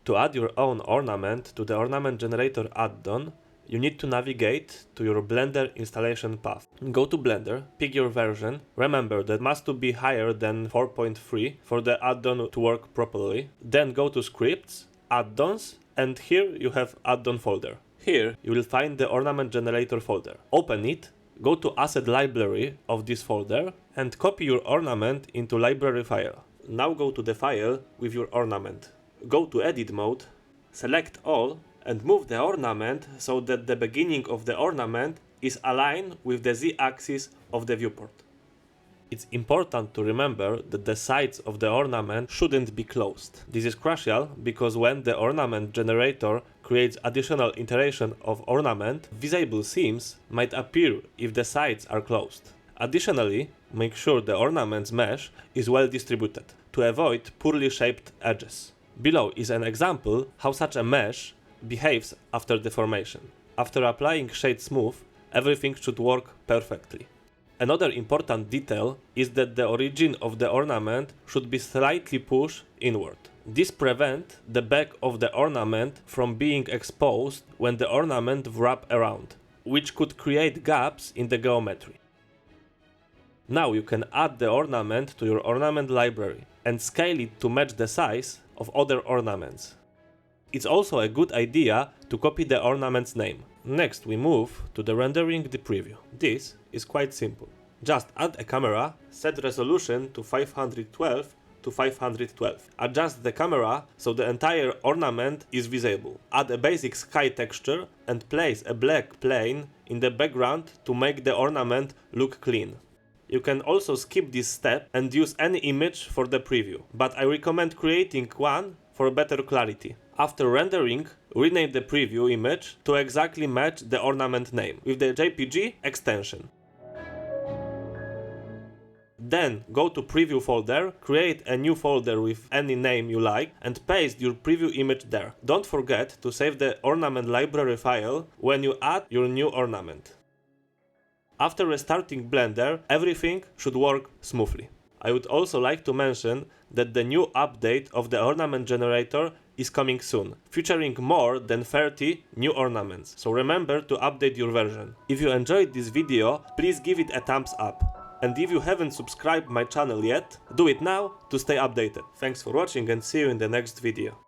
To add your own ornament to the Ornament Generator add-on, you need to navigate to your Blender installation path. Go to Blender, pick your version. Remember that must be higher than 4.3 for the add-on to work properly. Then go to Scripts, Add-ons, and here you have add-on folder. Here you will find the Ornament Generator folder. Open it, go to Asset Library of this folder and copy your ornament into library file. Now go to the file with your ornament. Go to Edit mode, select all, and move the ornament so that the beginning of the ornament is aligned with the Z-axis of the viewport. It's important to remember that the sides of the ornament shouldn't be closed. This is crucial because when the Ornament Generator creates additional iteration of ornament, visible seams might appear if the sides are closed. Additionally, make sure the ornament's mesh is well distributed to avoid poorly shaped edges. Below is an example how such a mesh behaves after deformation. After applying Shade Smooth, everything should work perfectly. Another important detail is that the origin of the ornament should be slightly pushed inward. This prevents the back of the ornament from being exposed when the ornament wraps around, which could create gaps in the geometry. Now you can add the ornament to your ornament library and scale it to match the size of other ornaments. It's also a good idea to copy the ornament's name. Next we move to the rendering the preview. This is quite simple. Just add a camera, set resolution to 512 to 512. Adjust the camera so the entire ornament is visible. Add a basic sky texture and place a black plane in the background to make the ornament look clean. You can also skip this step and use any image for the preview, but I recommend creating one for better clarity. After rendering, rename the preview image to exactly match the ornament name with the JPG extension. Then go to Preview folder, create a new folder with any name you like and paste your preview image there. Don't forget to save the ornament library file when you add your new ornament. After restarting Blender, everything should work smoothly. I would also like to mention that the new update of the Ornament Generator is coming soon, featuring more than 30 new ornaments, so remember to update your version. If you enjoyed this video, please give it a thumbs up. And if you haven't subscribed my channel yet, do it now to stay updated. Thanks for watching and see you in the next video.